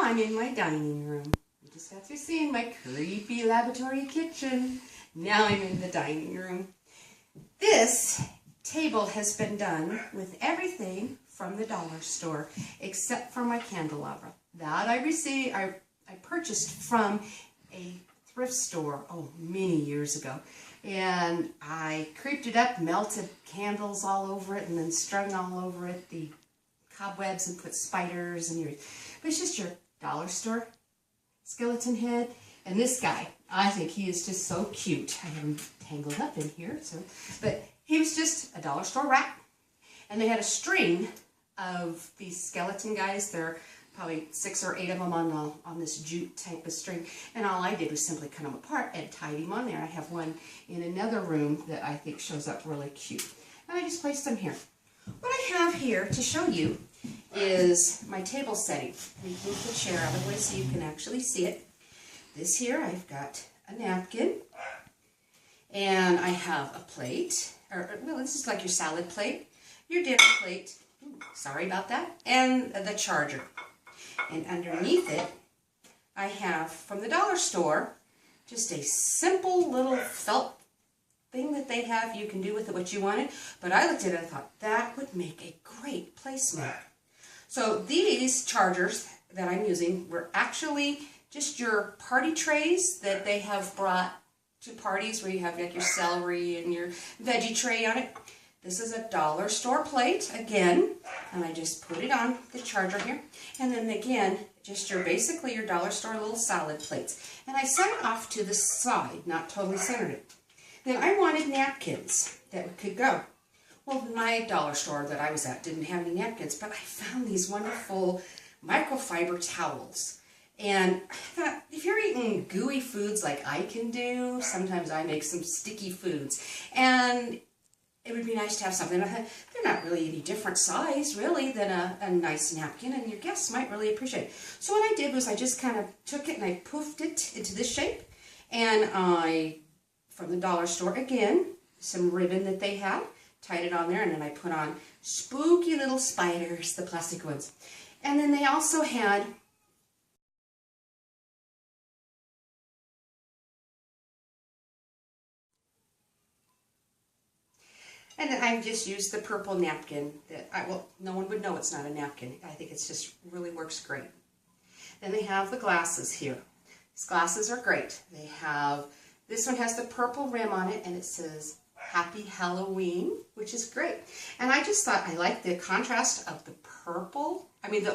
I'm in my dining room. You just got through seeing my creepy laboratory kitchen. Now I'm in the dining room. This table has been done with everything from the dollar store except for my candelabra. That I purchased from a thrift store, many years ago. And I creeped it up, melted candles all over it, and then strung all over it the cobwebs and put spiders and yours. But it's just your dollar store skeleton head. And this guy, I think he is just so cute. I have him tangled up in here, but he was just a dollar store rat. And they had a string of these skeleton guys. There are probably 6 or 8 of them on this jute type of string. And all I did was simply cut them apart and tied him on there. I have one in another room that I think shows up really cute. And I just placed them here. What I have here to show you is my table setting. Let me move the chair out of the way so you can actually see it. This here, I've got a napkin, and I have a plate, well, this is like your salad plate, your dinner plate, sorry about that, and the charger. And underneath it, I have, from the dollar store, just a simple little felt thing that they have. You can do with it what you wanted, but I looked at it and thought that would make a great placemat. So these chargers that I'm using were actually just your party trays that they have brought to parties where you have like your celery and your veggie tray on it. This is a dollar store plate again, and I just put it on the charger here. And then again, just basically your dollar store little salad plates. And I set it off to the side, not totally centered it. Then I wanted napkins that could go. Well, my dollar store that I was at didn't have any napkins, but I found these wonderful microfiber towels. And I thought, if you're eating gooey foods like I can do, sometimes I make some sticky foods, and it would be nice to have something. I thought, they're not really any different size, really, than a nice napkin, and your guests might really appreciate it. So what I did was I just kind of took it and I poofed it into this shape, and I, from the dollar store, again, some ribbon that they had, tied it on there, and then I put on spooky little spiders, the plastic ones. And then they also had and I just used the purple napkin that no one would know it's not a napkin. I think it just really works great. Then they have the glasses here. These glasses are great. This one has the purple rim on it, and it says Happy Halloween, which is great. And I just thought I liked the contrast of the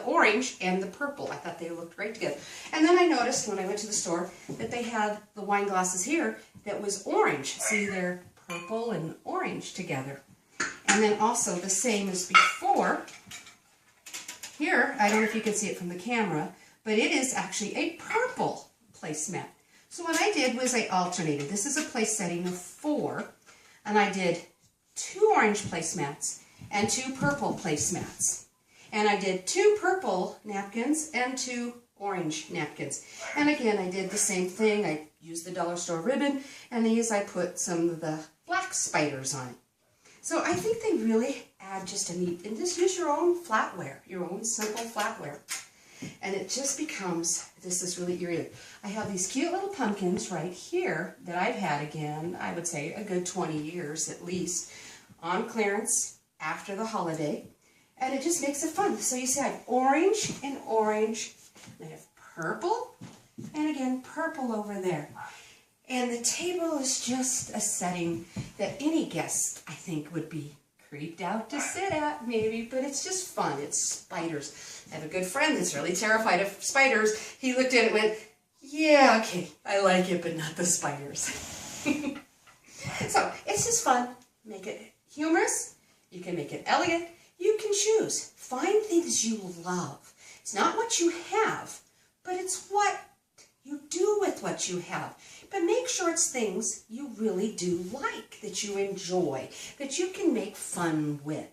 orange and the purple. I thought they looked great together. And then I noticed when I went to the store that they had the wine glasses here that was orange. See, they're purple and orange together. And then also the same as before. Here, I don't know if you can see it from the camera, but it is actually a purple placemat. So what I did was I alternated. This is a place setting of 4, and I did 2 orange placemats and 2 purple placemats. And I did 2 purple napkins and 2 orange napkins. And again, I did the same thing. I used the dollar store ribbon, and these I put some of the black spiders on it. So I think they really add just a neat, and just use your own flatware, your own simple flatware. And it just becomes, this is really eerie. I have these cute little pumpkins right here that I've had again, I would say a good 20 years at least, on clearance after the holiday. And it just makes it fun. So you see I have orange and orange, and I have purple, and again purple over there. And the table is just a setting that any guest, I think, would be creeped out to sit at, maybe, but it's just fun. It's spiders. I have a good friend that's really terrified of spiders. He looked at it and went, yeah, okay, I like it, but not the spiders. So, it's just fun. Make it humorous. You can make it elegant. You can choose. Find things you love. It's not what you have, but it's what you do with what you have. But make sure it's things you really do like, that you enjoy, that you can make fun with.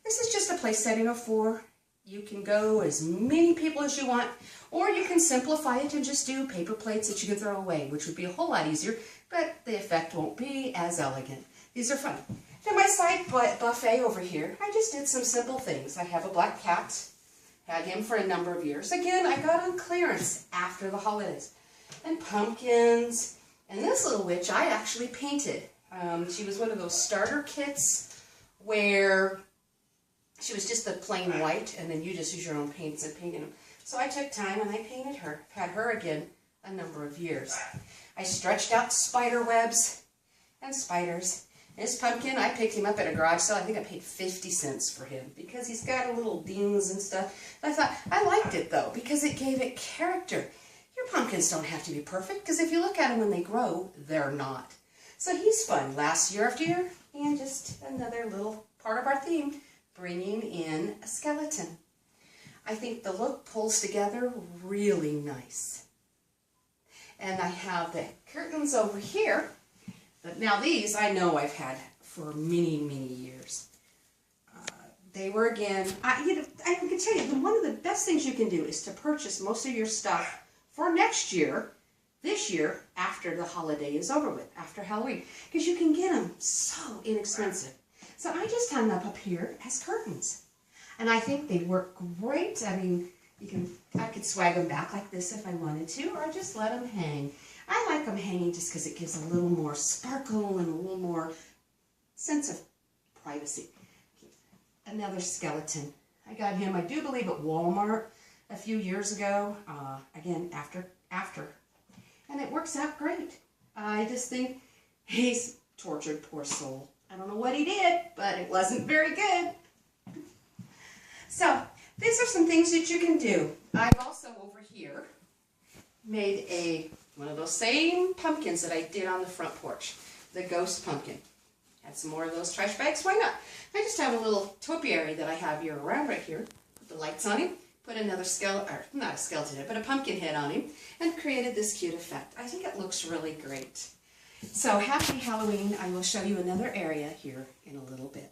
This is just a place setting of 4. You can go as many people as you want, or you can simplify it and just do paper plates that you can throw away, which would be a whole lot easier, but the effect won't be as elegant. These are fun. Then my side buffet over here, I just did some simple things. I have a black cat Had him for a number of years. Again, I got on clearance after the holidays. And pumpkins. And this little witch I actually painted. She was one of those starter kits where she was just the plain white, and then you just use your own paints and painted them. So I took time and I painted her. I've had her again a number of years. I stretched out spider webs and spiders. This pumpkin, I picked him up at a garage sale. I think I paid 50 cents for him because he's got a little dings and stuff. And I thought, I liked it though because it gave it character. Your pumpkins don't have to be perfect because if you look at them when they grow, they're not. So he's fun. Last year after year, and just another little part of our theme, bringing in a skeleton. I think the look pulls together really nice. And I have the curtains over here. But now these, I know I've had for many, many years. They were, again, I can tell you, one of the best things you can do is to purchase most of your stuff for next year, this year, after the holiday is over with, after Halloween. Because you can get them so inexpensive. So I just hung them up here as curtains. And I think they work great. I mean, I could swag them back like this if I wanted to, or just let them hang. I like them hanging just because it gives a little more sparkle and a little more sense of privacy. Another skeleton. I got him, I do believe, at Walmart a few years ago. Again, after. And it works out great. I just think he's tortured, poor soul. I don't know what he did, but it wasn't very good. So, these are some things that you can do. I've also, over here, made one of those same pumpkins that I did on the front porch. The ghost pumpkin. Had some more of those trash bags. Why not? I just have a little topiary that I have year round right here. Put the lights on him. Put another skeleton, or not a skeleton head, but a pumpkin head on him. And created this cute effect. I think it looks really great. So, happy Halloween. I will show you another area here in a little bit.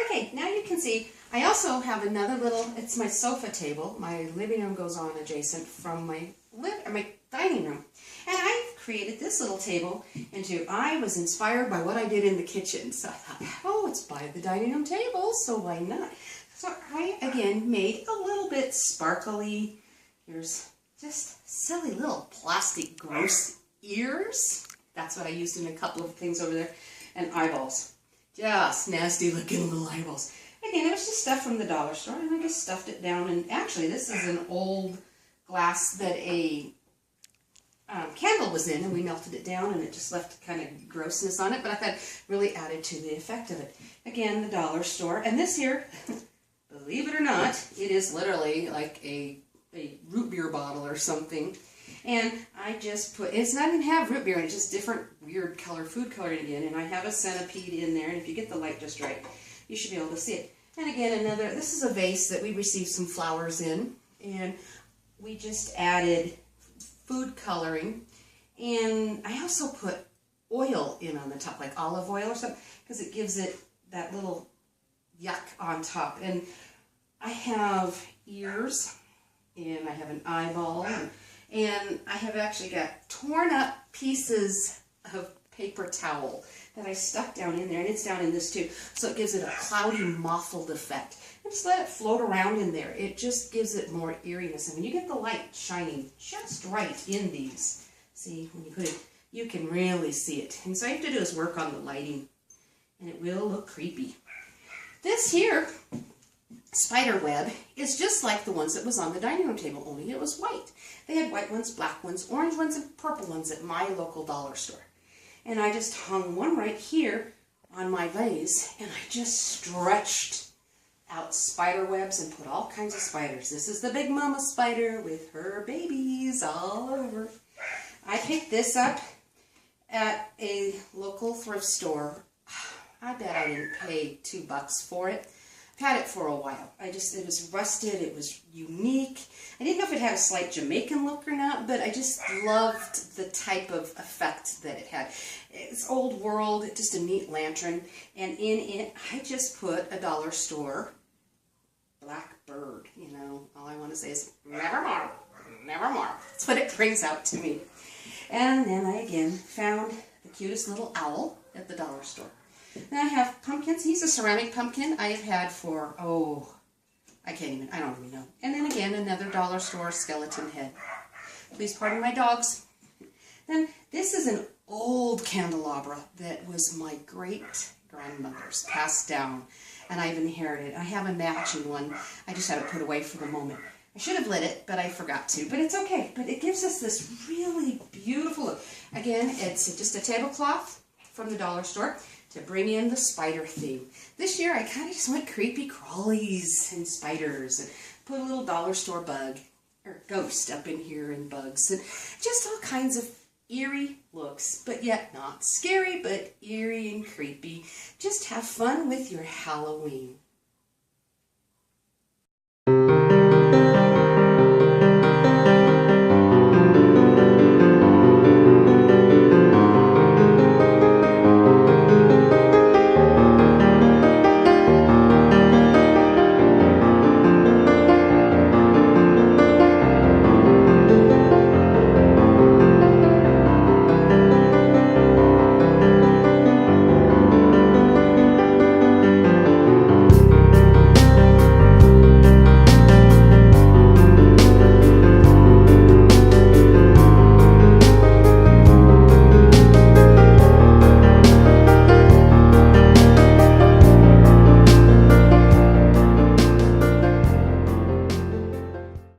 Okay, now you can see, I also have another little, it's my sofa table. My living room goes on adjacent from my dining room. And I created this little table I was inspired by what I did in the kitchen. So I thought, oh, it's by the dining room table, so why not? So I, again, made a little bit sparkly. Here's just silly little plastic gross ears. That's what I used in a couple of things over there. And eyeballs. Just nasty looking little eyeballs. Again, it was just stuff from the dollar store, and I just stuffed it down. And actually, this is an old glass that a candle was in, and we melted it down, and it just left kind of grossness on it. But I thought it really added to the effect of it. Again, the dollar store. And this here, believe it or not, it is literally like a root beer bottle or something. And I just put, it's not even have root beer in it, just different weird color, food coloring again. And I have a centipede in there, and if you get the light just right, you should be able to see it. And again, this is a vase that we received some flowers in. And we just added food coloring. And I also put oil in on the top, like olive oil or something, because it gives it that little yuck on top. And I have ears, and I have an eyeball, and I have actually got torn up pieces of paper towel that I stuck down in there, and it's down in this too, so it gives it a cloudy, muffled effect. And just let it float around in there. It just gives it more eeriness. I mean, you get the light shining just right in these. See, when you put it, you can really see it. And so all you have to do is work on the lighting, and it will look creepy. This here spider web is just like the ones that was on the dining room table, only it was white. They had white ones, black ones, orange ones, and purple ones at my local dollar store. And I just hung one right here on my vase, and I just stretched out spider webs and put all kinds of spiders. This is the big mama spider with her babies all over. I picked this up at a local thrift store. I bet I didn't pay $2 for it. I've had it for a while. it was rusted, it was unique. I didn't know if it had a slight Jamaican look or not, but I just loved the type of effect that it had. It's old world, just a neat lantern, and in it I just put a dollar store black bird. You know, all I want to say is nevermore, nevermore. That's what it brings out to me. And then I again found the cutest little owl at the dollar store. Then I have pumpkins. He's a ceramic pumpkin I have had for, I don't even know. And then again, another dollar store skeleton head. Please pardon my dogs. Then this is an old candelabra that was my great-grandmother's, passed down, and I've inherited. I have a matching one. I just have it put away for the moment. I should have lit it, but I forgot to. But it's okay. But it gives us this really beautiful look. Again, it's just a tablecloth from the dollar store to bring in the spider theme. This year, I kind of just went creepy crawlies and spiders and put a little dollar store bug or ghost up in here and bugs and just all kinds of eerie looks, but yet not scary, but eerie and creepy. Just have fun with your Halloween.